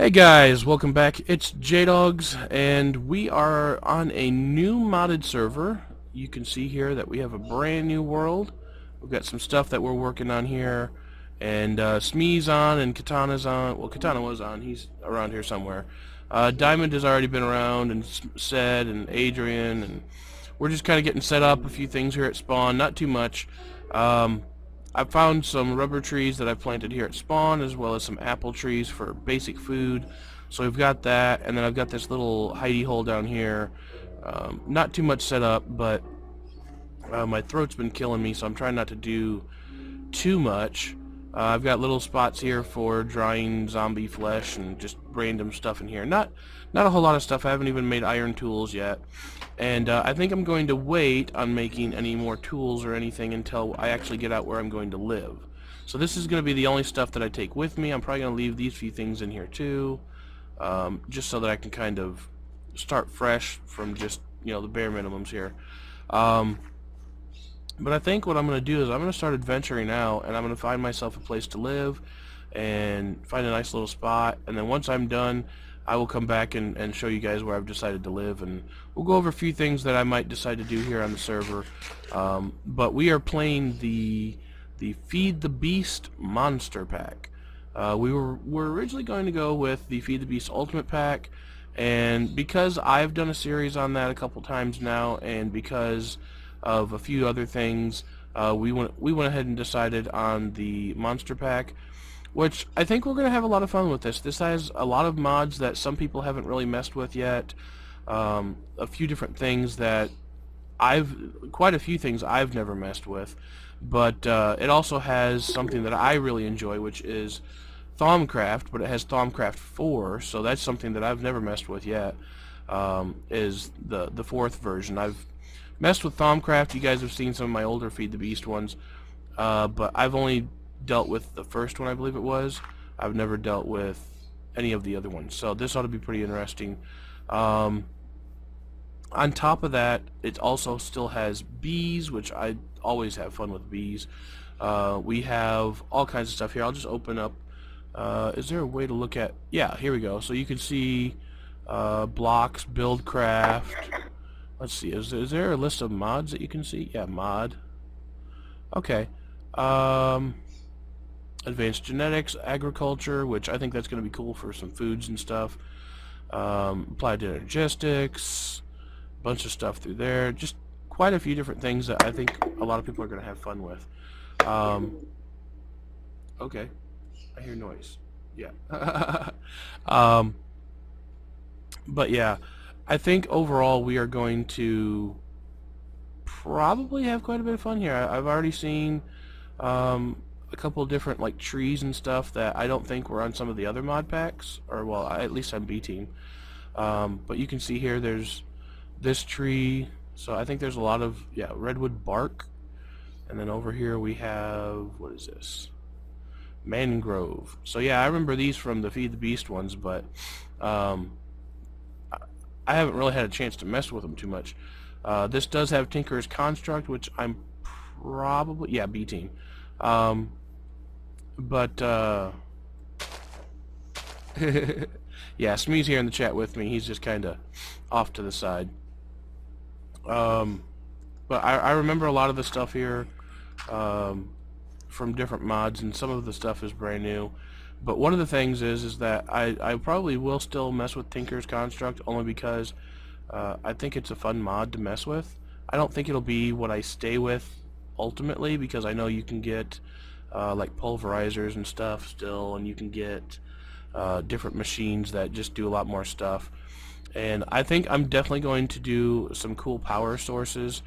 Hey guys, welcome back. It's JDawgs, and we are on a new modded server. You can see here that we have a brand new world. We've got some stuff that we're working on here, and Smee's on, and Katana's on. Well, Katana was on. He's around here somewhere. Diamond has already been around, and Sed, and Adrian, and we're just kind of getting set up. A few things here at spawn, not too much. I found some rubber trees that I've planted here at spawn, as well as some apple trees for basic food. So we've got that, and then I've got this little hidey hole down here. Not too much set up, but my throat's been killing me, so I'm trying not to do too much. I've got little spots here for drying zombie flesh and just random stuff in here. Not a whole lot of stuff. I haven't even made iron tools yet. And I think I'm going to wait on making any more tools or anything until I actually get out where I'm going to live. So this is going to be the only stuff that I take with me. I'm probably going to leave these few things in here too, just so that I can kind of start fresh from just, the bare minimums here. But I think what I'm going to do is I'm going to start adventuring out, and I'm going to find myself a place to live and find a nice little spot, and then once I'm done, I will come back and show you guys where I've decided to live, and we'll go over a few things that I might decide to do here on the server. But we are playing the Feed the Beast Monster Pack. We're originally going to go with the Feed the Beast Ultimate Pack, and because I've done a series on that a couple times now, and because of a few other things, we went ahead and decided on the Monster Pack, which I think we're going to have a lot of fun with this. This has a lot of mods that some people haven't really messed with yet. A few different things that quite a few things I've never messed with, but it also has something that I really enjoy, which is Thaumcraft, but it has Thaumcraft 4, so that's something that I've never messed with yet, is the fourth version. I've messed with Thaumcraft. You guys have seen some of my older Feed the Beast ones, but I've only dealt with the first one, I believe it was. I've never dealt with any of the other ones, so this ought to be pretty interesting. On top of that, it also still has bees, which I always have fun with bees. We have all kinds of stuff here. I'll just open up. Is there a way to look at? Yeah, here we go. So you can see blocks, build craft. Let's see, is there a list of mods that you can see? Yeah, mod. Okay. Advanced genetics, agriculture, which I think that's going to be cool for some foods and stuff. Applied energistics, a bunch of stuff through there. Just quite a few different things that I think a lot of people are going to have fun with. Okay, I hear noise. Yeah. But yeah, I think overall we are going to probably have quite a bit of fun here. I've already seen a couple of different trees and stuff that I don't think were on some of the other mod packs, or well, at least on B Team. But you can see here there's this tree, so I think there's a lot of redwood bark, and then over here we have, what is this? Mangrove. So yeah, I remember these from the Feed the Beast ones, but I haven't really had a chance to mess with them too much. This does have Tinker's Construct, which I'm probably, yeah, B Team. But yeah, Smee's here in the chat with me. He's just kind of off to the side. But I remember a lot of the stuff here from different mods, and some of the stuff is brand new. But one of the things is that I probably will still mess with Tinker's Construct, only because I think it's a fun mod to mess with. I don't think it'll be what I stay with ultimately, because I know you can get like pulverizers and stuff still, and you can get different machines that just do a lot more stuff. And I think I'm definitely going to do some cool power sources.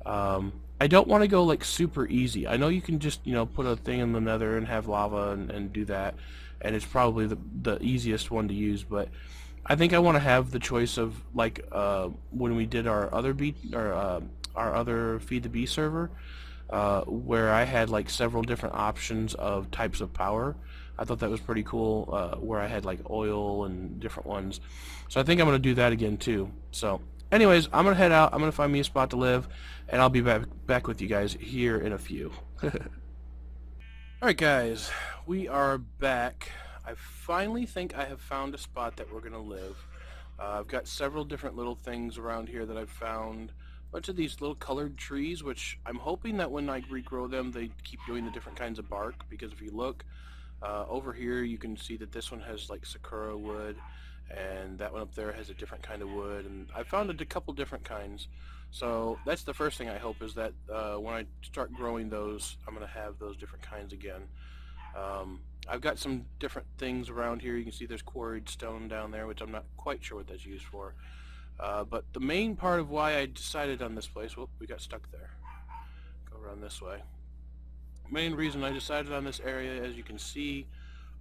I don't want to go super easy. I know you can just put a thing in the nether and have lava and do that, and it's probably the easiest one to use, but I think I want to have the choice of when we did our other Feed the Beast server, where I had several different options of types of power. I thought that was pretty cool, where I had oil and different ones. So I think I'm going to do that again too. So anyways, I'm going to head out. I'm going to find me a spot to live, and I'll be back with you guys here in a few. Alright guys, we are back. I finally think I have found a spot that we're going to live. I've got several different little things around here that I've found. A bunch of these little colored trees, which I'm hoping that when I regrow them, they keep doing the different kinds of bark, because if you look over here, you can see that this one has like sakura wood, and that one up there has a different kind of wood, and I found a couple different kinds. So that's the first thing I hope, is that when I start growing those, I'm going to have those different kinds again. I've got some different things around here. You can see there's quarried stone down there, which I'm not quite sure what that's used for. But the main part of why I decided on this place, whoop, we got stuck there. Go around this way. Main reason I decided on this area, as you can see,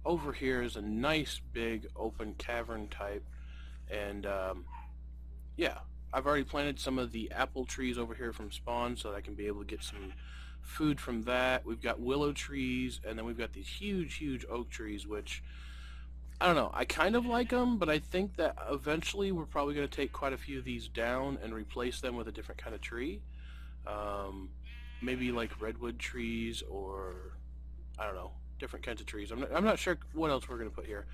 over here is a nice big open cavern type, and yeah, I've already planted some of the apple trees over here from spawn so that I can be able to get some food from that. We've got willow trees, and then we've got these huge oak trees, which I don't know, I kind of like them, but I think that eventually we're probably going to take quite a few of these down and replace them with a different kind of tree. Maybe like redwood trees, or I don't know, different kinds of trees. I'm not sure what else we're going to put here,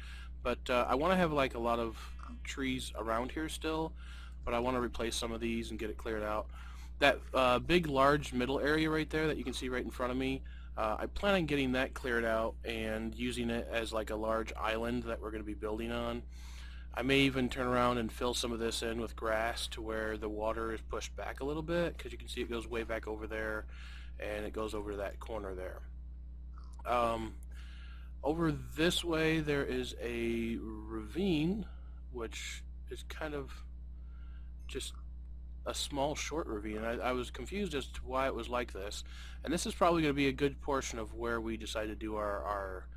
but I want to have like a lot of trees around here still, but I want to replace some of these and get it cleared out. That big large middle area right there that you can see right in front of me, I plan on getting that cleared out and using it as like a large island that we're going to be building on. I may even turn around and fill some of this in with grass to where the water is pushed back a little bit, because you can see it goes way back over there, and it goes over to that corner there. Over this way there is a ravine, which is kind of just a small short ravine. I was confused as to why it was like this, and this is probably going to be a good portion of where we decide to do our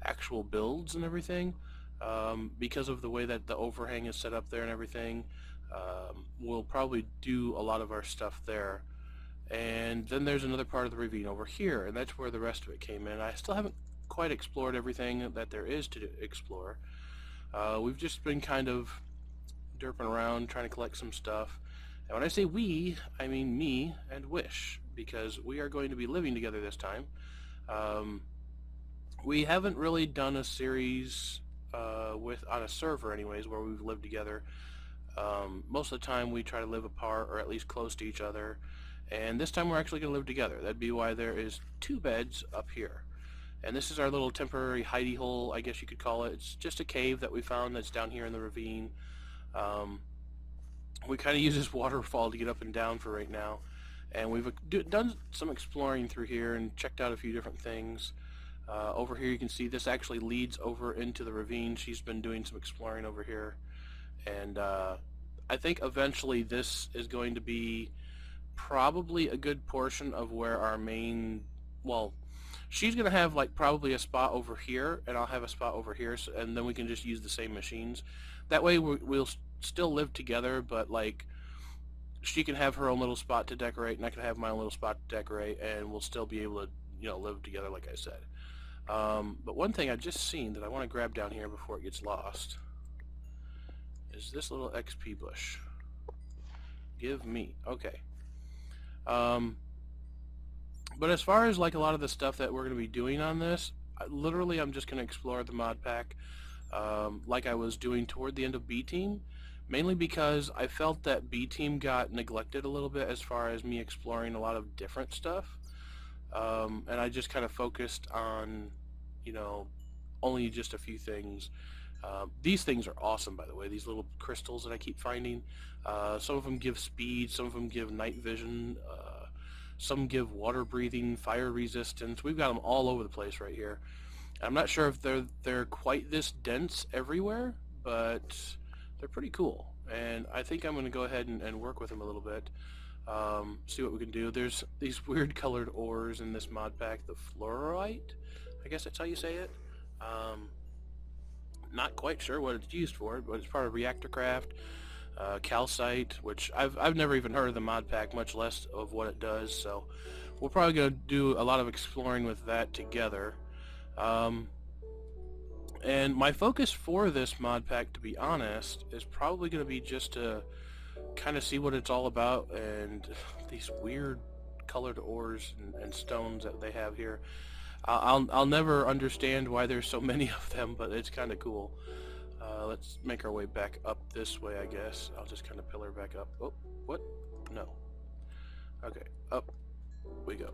actual builds and everything. Because of the way that the overhang is set up there and everything, we'll probably do a lot of our stuff there. And then there's another part of the ravine over here, and that's where the rest of it came in. I still haven't quite explored everything that there is to explore. We've just been kind of derping around trying to collect some stuff. And when I say we, I mean me and Wish, because we are going to be living together this time. We haven't really done a series on a server anyways where we've lived together. Most of the time we try to live apart, or at least close to each other, and this time we're actually going to live together. That'd be why there is 2 beds up here, and this is our little temporary hidey hole, I guess you could call it. It's just a cave that we found that's down here in the ravine. We kind of use this waterfall to get up and down for right now, and we've done some exploring through here and checked out a few different things. Over here you can see this actually leads over into the ravine. She's been doing some exploring over here, and I think eventually this is going to be probably a good portion of where our main, well, she's going to have like probably a spot over here, and I'll have a spot over here, so, and then we can just use the same machines. That way we'll still live together, but like she can have her own little spot to decorate, and I can have my own little spot to decorate, and we'll still be able to, you know, live together like I said. But one thing I've just seen that I want to grab down here before it gets lost is this little XP bush. Give me. Okay. But as far as like a lot of the stuff that we're going to be doing on this, literally I'm just going to explore the mod pack like I was doing toward the end of B Team, mainly because I felt that B Team got neglected a little bit as far as me exploring a lot of different stuff. And I just kind of focused on, you know, only just a few things. These things are awesome, by the way, these little crystals that I keep finding. Some of them give speed, some of them give night vision, some give water breathing, fire resistance. We've got them all over the place right here. I'm not sure if they're quite this dense everywhere, but they're pretty cool. And I think I'm going to go ahead and work with them a little bit. See what we can do. There's these weird colored ores in this mod pack, the fluorite, I guess that's how you say it. Not quite sure what it's used for, but it's part of ReactorCraft. Calcite, which I've never even heard of the mod pack, much less of what it does, so we're probably going to do a lot of exploring with that together. And my focus for this mod pack, to be honest, is probably going to be just to kind of see what it's all about, and these weird colored ores and stones that they have here. I'll never understand why there's so many of them, but it's kind of cool. Let's make our way back up this way, I guess. I'll just kind of pillar back up. Oh, what? No. Okay, up we go.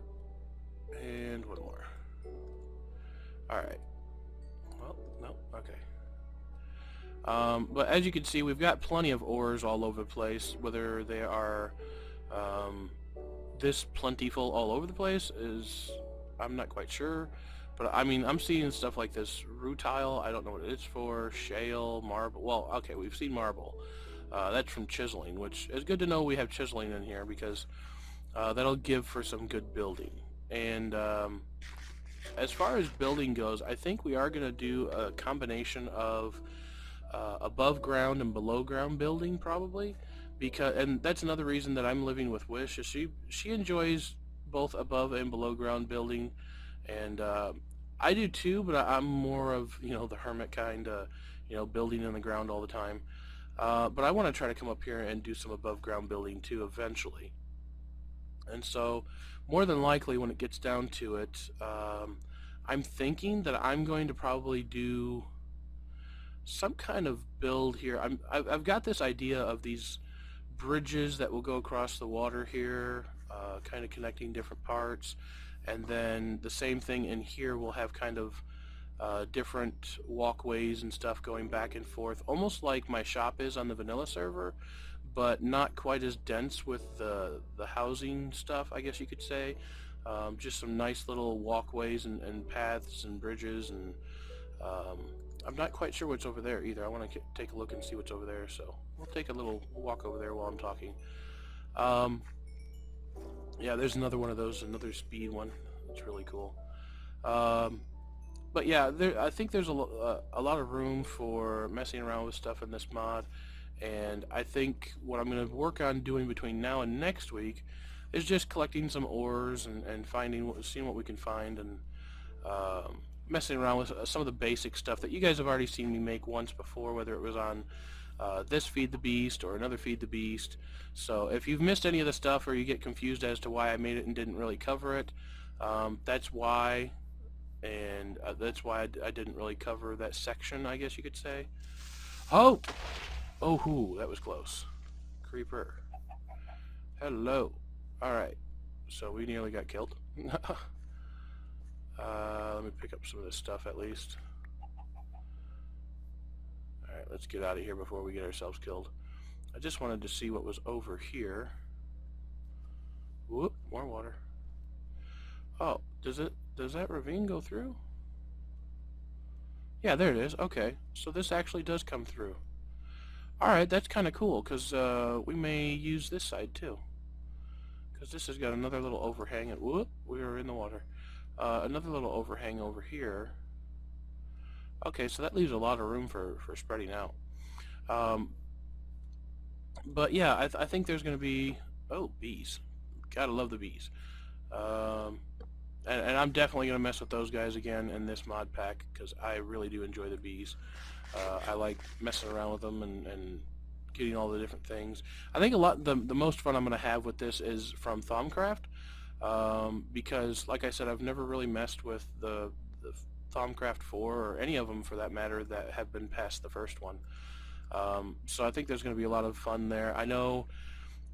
And one more. Alright. Well, no, okay. But as you can see, we've got plenty of ores all over the place. Whether they are this plentiful all over the place is, I'm not quite sure. But I mean, I'm seeing stuff like this rutile. I don't know what it's for. Shale, marble. Well, okay, we've seen marble. That's from chiseling, which is good to know we have chiseling in here because that'll give for some good building. And as far as building goes, I think we are going to do a combination of above ground and below ground building probably, and that's another reason that I'm living with Wish is she enjoys both above and below ground building, and I do too, but I'm more of the hermit kind, building in the ground all the time. But I want to try to come up here and do some above ground building too eventually. And so more than likely when it gets down to it, I'm thinking that I'm going to probably do some kind of build here. I've got this idea of these bridges that will go across the water here, kind of connecting different parts, and then the same thing in here will have kind of different walkways and stuff going back and forth, almost like my shop is on the vanilla server, but not quite as dense with the housing stuff, I guess you could say. Just some nice little walkways and paths and bridges, and I'm not quite sure what's over there either. I want to take a look and see what's over there, so we'll take a little walk over there while I'm talking. Yeah, there's another one of those, another speed one. It's really cool. But yeah, I think there's a lot of room for messing around with stuff in this mod, and I think what I'm going to work on doing between now and next week is just collecting some ores and seeing what we can find, and messing around with some of the basic stuff that you guys have already seen me make once before, whether it was on this Feed the Beast or another Feed the Beast. So if you've missed any of the stuff or you get confused as to why I made it and didn't really cover it, that's why, and that's why I didn't really cover that section, I guess you could say. Oh! Oh, hoo, that was close. Creeper. Hello. Alright, so we nearly got killed. Let me pick up some of this stuff at least. Alright, let's get out of here before we get ourselves killed. I just wanted to see what was over here. Whoop, more water. Oh, does that ravine go through? Yeah, there it is. Okay, so this actually does come through. Alright, that's kind of cool, because we may use this side too. Because this has got another little overhang, and whoop, we are in the water. Another little overhang over here. Okay, so that leaves a lot of room for spreading out. But yeah, I think there's going to be... Oh, bees. Gotta love the bees. And I'm definitely going to mess with those guys again in this mod pack, because I really do enjoy the bees. I like messing around with them and getting all the different things. I think the most fun I'm going to have with this is from Thaumcraft, because like I said, I've never really messed with the Thaumcraft 4 or any of them for that matter that have been past the first one. So I think there's going to be a lot of fun there. I know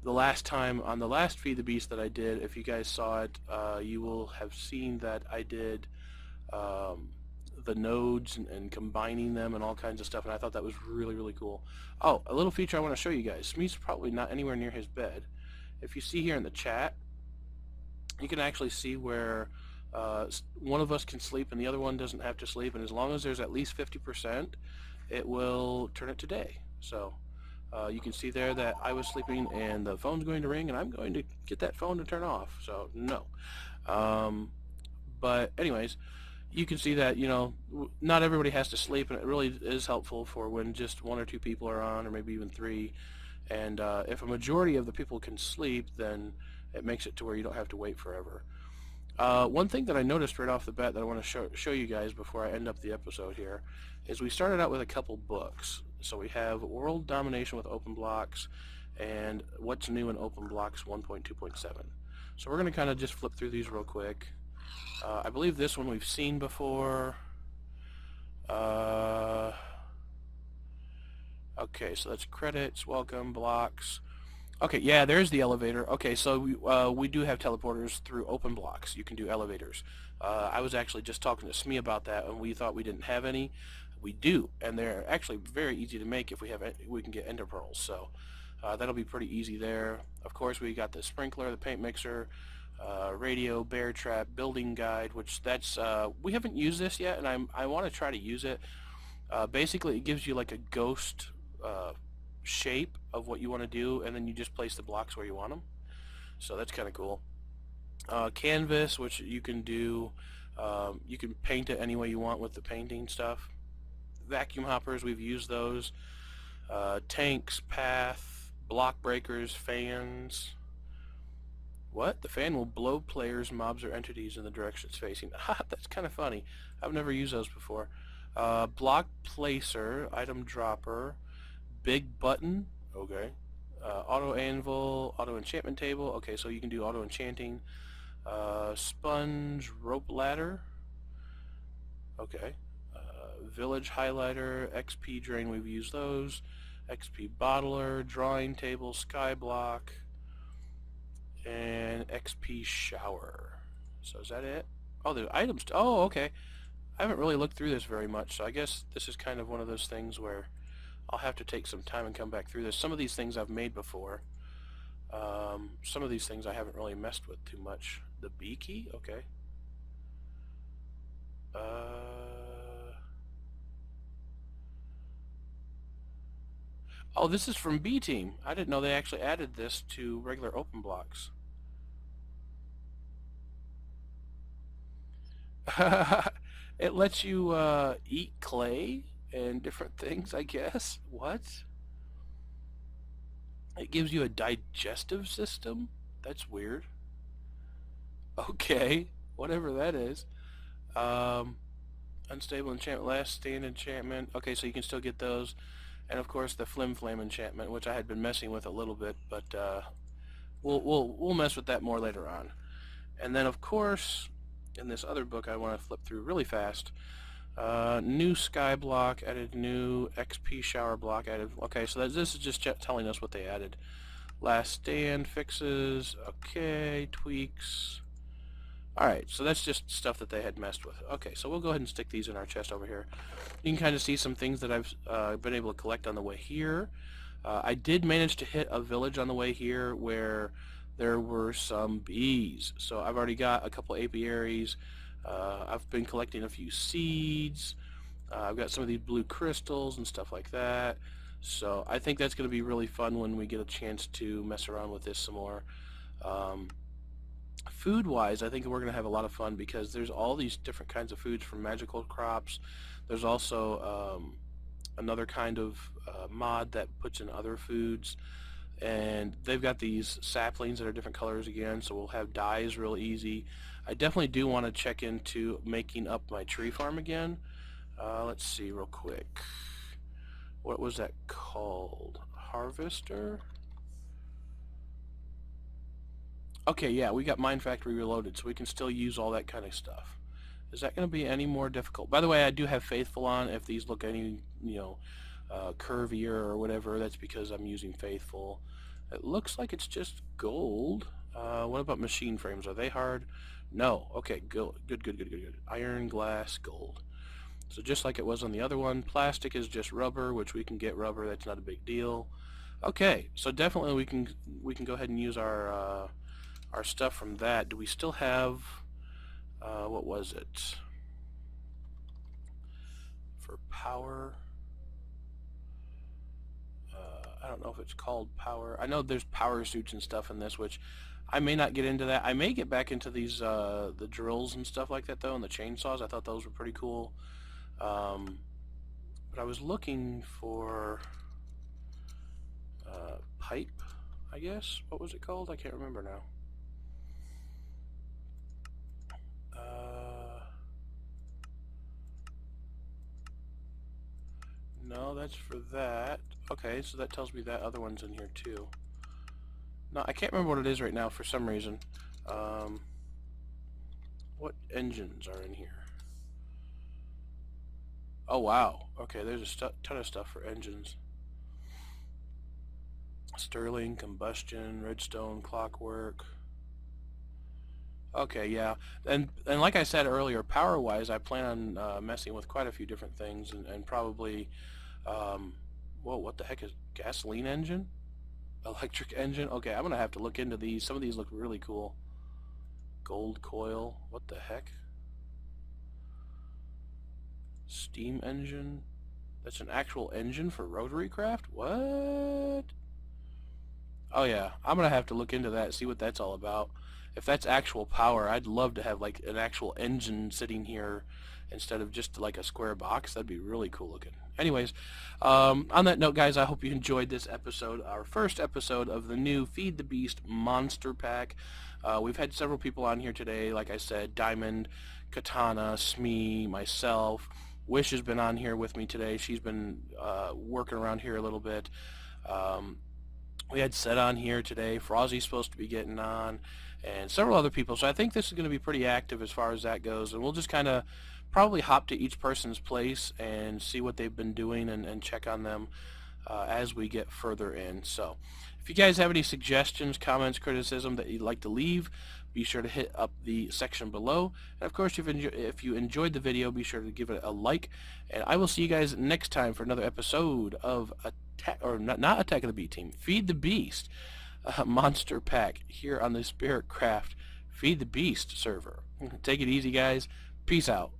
the last time on the last Feed the Beast that I did, if you guys saw it, you will have seen that I did the nodes and combining them and all kinds of stuff, and I thought that was really, really cool. Oh, a little feature I want to show you guys. Smee's probably not anywhere near his bed. If you see here in the chat, you can actually see where one of us can sleep and the other one doesn't have to sleep, and as long as there's at least 50%, it will turn it to day. So you can see there that I was sleeping and the phone's going to ring and I'm going to get that phone to turn off, so no. But anyways, you can see that, not everybody has to sleep, and it really is helpful for when just 1 or 2 people are on, or maybe even 3. And if a majority of the people can sleep, then it makes it to where you don't have to wait forever. One thing that I noticed right off the bat that I want to show you guys before I end up the episode here is we started out with a couple books. So we have World Domination with Open Blocks and What's New in Open Blocks 1.2.7. So we're going to kind of just flip through these real quick. I believe this one we've seen before. Okay, so that's credits, welcome, blocks. Okay, yeah, there's the elevator. Okay, so we do have teleporters through open blocks. You can do elevators. I was actually just talking to Smee about that, and we thought we didn't have any. We do, and they're actually very easy to make if we can get ender pearls. So that'll be pretty easy there. Of course, we got the sprinkler, the paint mixer, radio, bear trap, building guide, which that's we haven't used this yet, and I want to try to use it. Basically, it gives you like a ghost shape of what you want to do, and then you just place the blocks where you want them. So that's kind of cool. Canvas, which you can do, you can paint it any way you want with the painting stuff. Vacuum hoppers, we've used those. Tanks, path, block breakers, fans. What? The fan will blow players, mobs, or entities in the direction it's facing. That's kind of funny. I've never used those before. Block placer, item dropper, big button, okay. Auto anvil, auto enchantment table, okay, so you can do auto enchanting. Sponge, rope ladder, okay. Village highlighter, XP drain, we've used those. XP bottler, drawing table, skyblock, and XP shower. So is that it? Oh, the items. Oh, okay. I haven't really looked through this very much, so I guess this is kind of one of those things where I'll have to take some time and come back through this. Some of these things I've made before. Some of these things I haven't really messed with too much. The bee key? Okay. Oh, this is from B Team. I didn't know they actually added this to regular open blocks. It lets you eat clay and different things, I guess. What? It gives you a digestive system? That's weird. Okay, whatever that is. Unstable enchantment, last stand enchantment. Okay, so you can still get those. And of course the flim flame enchantment, which I had been messing with a little bit, but we'll mess with that more later on. And then of course, in this other book I want to flip through really fast. New Skyblock added, new XP shower block added. Okay, so this is just telling us what they added. Last stand fixes, okay, tweaks. Alright, so that's just stuff that they had messed with. Okay, so we'll go ahead and stick these in our chest over here. You can kind of see some things that I've been able to collect on the way here. I did manage to hit a village on the way here where there were some bees. So I've already got a couple apiaries. I've been collecting a few seeds. I've got some of these blue crystals and stuff like that. So I think that's going to be really fun when we get a chance to mess around with this some more. Food-wise, I think we're going to have a lot of fun because there's all these different kinds of foods from magical crops. There's also another kind of mod that puts in other foods. And they've got these saplings that are different colors again, so we'll have dyes real easy. I definitely do want to check into making up my tree farm again. Let's see real quick. What was that called? Harvester? Okay, yeah, we got Mine Factory Reloaded, so we can still use all that kind of stuff. Is that going to be any more difficult? By the way, I do have Faithful on. If these look any, curvier or whatever, that's because I'm using Faithful. It looks like it's just gold. What about machine frames? Are they hard? No. Okay, good. Iron, glass, gold. So just like it was on the other one, plastic is just rubber, which we can get rubber. That's not a big deal. Okay, so definitely we can go ahead and use our stuff from that. Do we still have what was it for power? I don't know if it's called power. I know there's power suits and stuff in this, which I may not get into that. I may get back into these the drills and stuff like that though, and the chainsaws. I thought those were pretty cool. But I was looking for pipe, I guess. What was it called? I can't remember now. No, that's for that. Okay, so that tells me that other one's in here too. No, I can't remember what it is right now for some reason. What engines are in here? Oh wow. Okay, there's a ton of stuff for engines. Stirling, combustion, redstone, clockwork. Okay, yeah, and like I said earlier, power-wise, I plan on messing with quite a few different things, and probably, whoa, what the heck is gasoline engine? Electric engine? Okay, I'm gonna have to look into these. Some of these look really cool. Gold coil, what the heck? Steam engine? That's an actual engine for rotary craft? What? Oh yeah, I'm gonna have to look into that, see what that's all about. If that's actual power, I'd love to have like an actual engine sitting here instead of just like a square box. That'd be really cool looking. Anyways, on that note, guys, I hope you enjoyed this episode, our first episode of the new Feed the Beast Monster Pack. We've had several people on here today, like I said, Diamond, Katana, Smee, myself. Wish has been on here with me today. She's been working around here a little bit. We had Set on here today. Frozzy's supposed to be getting on, and several other people. So I think this is going to be pretty active as far as that goes. And we'll just kind of probably hop to each person's place and see what they've been doing and check on them as we get further in. So if you guys have any suggestions, comments, criticism that you'd like to leave, be sure to hit up the section below. And of course, if you enjoyed the video, be sure to give it a like. And I will see you guys next time for another episode of not Attack of the B Team, Feed the Beast Monster Pack here on the Spiritcraft Feed the Beast server. Take it easy, guys. Peace out.